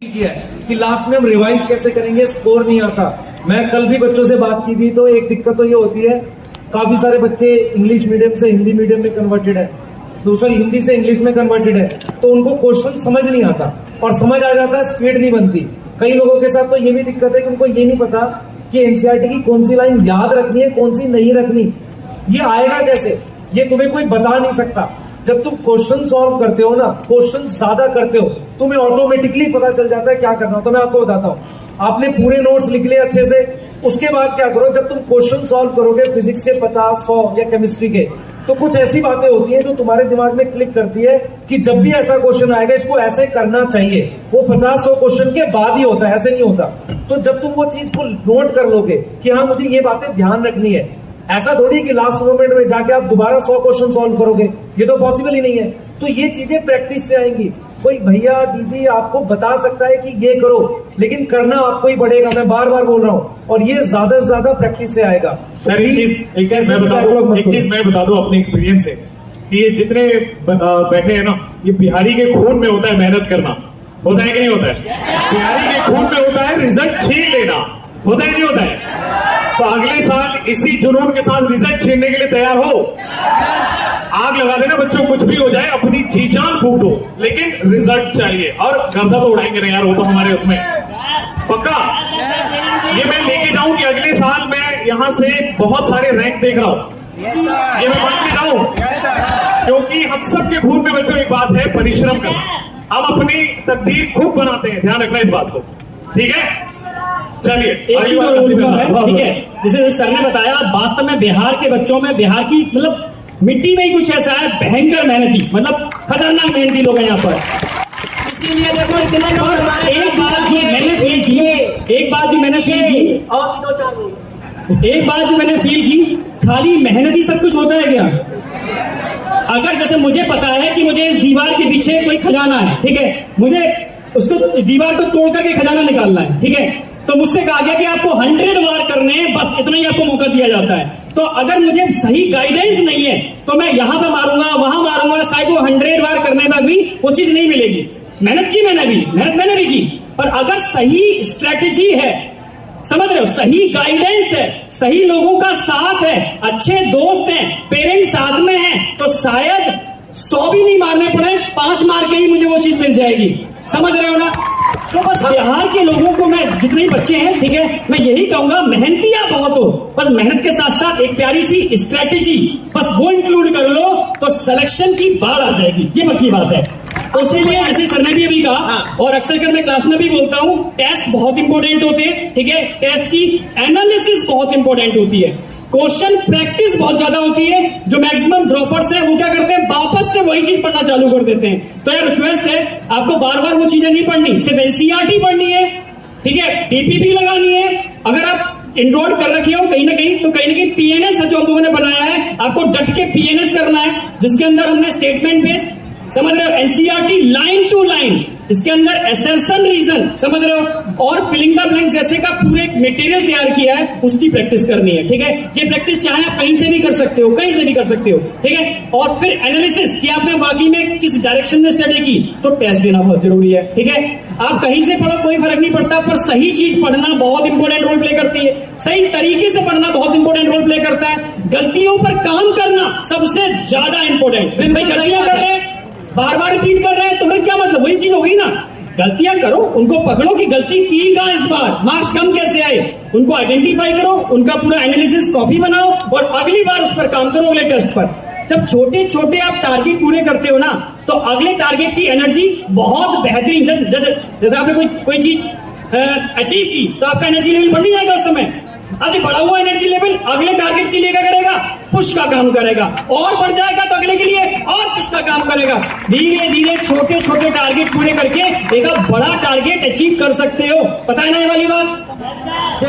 किया है कि लास्ट में हम रिवाइज कैसे करेंगे, स्कोर नहीं आता। मैं कल भी बच्चों से बात की थी, तो एक दिक्कत तो ये होती है, काफी सारे बच्चे इंग्लिश मीडियम से हिंदी मीडियम में कन्वर्टेड है, तो सॉरी हिंदी से इंग्लिश में कन्वर्टेड है, तो उनको क्वेश्चन समझ नहीं आता, और समझ आ जाता है स्पीड नहीं बनती। कई लोगों के साथ तो ये भी दिक्कत है कि उनको ये नहीं पता कि एनसीईआरटी की कौन सी लाइन याद रखनी है, कौन सी नहीं रखनी। ये आएगा कैसे, ये तुम्हें कोई बता नहीं सकता। जब तुम क्वेश्चन सॉल्व करते हो ना, क्वेश्चन ज्यादा करते हो, तुम्हें ऑटोमेटिकली पता चल जाता है क्या करना हो। तो मैं आपको बताता हूं, आपने पूरे नोट्स लिख लिए अच्छे से, उसके बाद क्या करो, जब तुम क्वेश्चन सॉल्व करोगे फिजिक्स के 50, 100 या केमिस्ट्री के, तो कुछ ऐसी बातें होती है जो तुम्हारे दिमाग में क्लिक करती है कि जब भी ऐसा क्वेश्चन आएगा इसको ऐसे करना चाहिए। वो 50-100 क्वेश्चन के बाद ही होता है, ऐसे नहीं होता। तो जब तुम वो चीज को नोट कर लोगे कि हाँ मुझे ये बातें ध्यान रखनी है, ऐसा थोड़ी कि लास्ट मोमेंट में जाके आप दोबारा 100 क्वेश्चन सॉल्व करोगे, ये तो पॉसिबल ही नहीं है। तो ये चीजें प्रैक्टिस से आएंगी। कोई भैया दीदी आपको बता सकता है कि ये करो, लेकिन करना आपको ही पड़ेगा। मैं बार बार बोल रहा हूं, और ये ज्यादा से ज्यादा प्रैक्टिस से आएगा। सर एक चीज मैं बता दूं अपने एक्सपीरियंस से, कि ये जितने बैठे हैं ना, ये बिहारी के खून में होता है मेहनत करना। होता है कि नहीं होता है? बिहारी के खून में होता है रिजल्ट छीन लेना। होता है नहीं होता है? तो अगले साल इसी जुनून के साथ रिजल्ट छीनने के लिए तैयार हो। आग लगा देना बच्चों, कुछ भी हो जाए, अपनी जी जान फूक दो, लेकिन रिजल्ट चाहिए। और गर्दा तो उड़ाएंगे ना यार, वो तो हमारे उसमें पक्का। ये मैं लेके जाऊं कि अगले साल मैं यहां से बहुत सारे रैंक देख रहा हूं, ये मैं मान के जाऊं, क्योंकि हम सबके खून में बच्चों एक बात है, परिश्रम करना। हम अपनी तकदीर खुद बनाते हैं, ध्यान रखना इस बात को, ठीक है? चलिए एक चीज और है, ठीक है, जैसे सर ने बताया, वास्तव में बिहार के बच्चों में, बिहार की मतलब मिट्टी में ही कुछ ऐसा है, भयंकर मेहनती, मतलब खतरनाक मेहनती लोग हैं यहाँ पर। इसीलिए देखो इतने लोग। एक बात जो मैंने फील की, एक बात जो मैंने फील की, एक बात जो मैंने फील की, खाली मेहनत ही सब कुछ होता है क्या? अगर जैसे मुझे पता है कि मुझे इस दीवार के पीछे कोई खजाना है, ठीक है, मुझे उसको दीवार को तोड़ करके खजाना निकालना है, ठीक है, तो मुझसे कहा गया कि आपको 100 वार करने हैं, बस इतना ही आपको मौका दिया जाता है। तो अगर मुझे सही गाइडेंस नहीं है तो मैं यहां पे मारूंगा, वहां मारूंगा, शायद वो 100 वार करने में भी वो चीज नहीं मिलेगी। मेहनत मैंने भी की, पर अगर सही स्ट्रेटेजी है, समझ रहे हो, सही गाइडेंस है, सही लोगों का साथ है, अच्छे दोस्त हैं, पेरेंट्स साथ में हैं, तो शायद 100 भी नहीं मारने पड़े, 5 मार के ही मुझे वो चीज मिल जाएगी। समझ रहे हो ना? तो बस बिहार के लोगों को, मैं जितने बच्चे हैं, ठीक है, मैं यही कहूंगा, मेहनतियां बहुत हो, बस मेहनत के साथ साथ एक प्यारी सी स्ट्रेटेजी, बस वो इंक्लूड कर लो तो सिलेक्शन की बाढ़ आ जाएगी। ये पक्की बात है। तो उसके लिए ऐसे सर ने भी अभी कहा, और अक्सर कर मैं क्लास में भी बोलता हूं, टेस्ट बहुत इंपॉर्टेंट होते हैं, ठीक है, टेस्ट की एनालिसिस बहुत इंपॉर्टेंट होती है, क्वेश्चन प्रैक्टिस बहुत ज्यादा होती है। जो मैक्सिमम ड्रॉपर्स हैं वो क्या करते हैं, वापस से वही चीज पढ़ना चालू कर देते हैं। तो यार रिक्वेस्ट है, आपको बार बार वो चीजें नहीं पढ़नी, सिर्फ एनसीईआरटी पढ़नी है, ठीक है, टीपीपी लगानी है। अगर आप इनरोल कर रखे हो कहीं ना कहीं पीएनएस है जो हम लोगों ने बनाया है, आपको डट के पीएनएस करना है, जिसके अंदर हमने स्टेटमेंट बेस्ड, समझ रहे हो, एनसीईआरटी लाइन टू लाइन, इसके अंदर असर्शन रीजन, समझ रहे हो, और फिलिंग द ब्लैंक्स जैसे का पूरे एक मटेरियल तैयार किया है, उसकी प्रैक्टिस करनी है, ठीक है। ये प्रैक्टिस चाहे आप कहीं से भी कर सकते हो, ठीक है। और फिर एनालिसिस कि आपने वाकई में किस डायरेक्शन में स्टडी की, तो टेस्ट देना बहुत जरूरी है, ठीक है। आप कहीं से पढ़ो कोई फर्क नहीं पड़ता, पर सही चीज पढ़ना बहुत इंपॉर्टेंट रोल प्ले करती है, सही तरीके से पढ़ना बहुत इंपॉर्टेंट रोल प्ले करता है। गलतियों पर काम करना सबसे ज्यादा इंपॉर्टेंट। भाई गलतियां कर रहे हैं, बार बार रिपीट कर रहे हैं, तो फिर क्या मतलब, वही चीज हो गई ना। गलतियां करो, उनको पकड़ो कि गलती की कहां, इस बार मार्क्स कम कैसे आए, उनको आइडेंटिफाई करो, उनका पूरा एनालिसिस कॉपी बनाओ, और अगली बार उस पर काम करो, अगले टेस्ट पर। जब छोटे छोटे आप टारगेट पूरे करते हो ना, तो अगले टारगेट की एनर्जी बहुत बेहतरीन, जैसे आपने कोई चीज अचीव की, तो आपका एनर्जी लेवल बढ़ नहीं जाएगा उस समय। आज बढ़ा हुआ एनर्जी लेवल अगले टारगेट के लिए क्या करेगा, पुश का काम करेगा, और बढ़ जाएगा तो अगले के लिए और पुश का काम करेगा। धीरे धीरे छोटे छोटे टारगेट पूरे करके एक बड़ा टारगेट अचीव कर सकते हो। पता है ना ये वाली बात?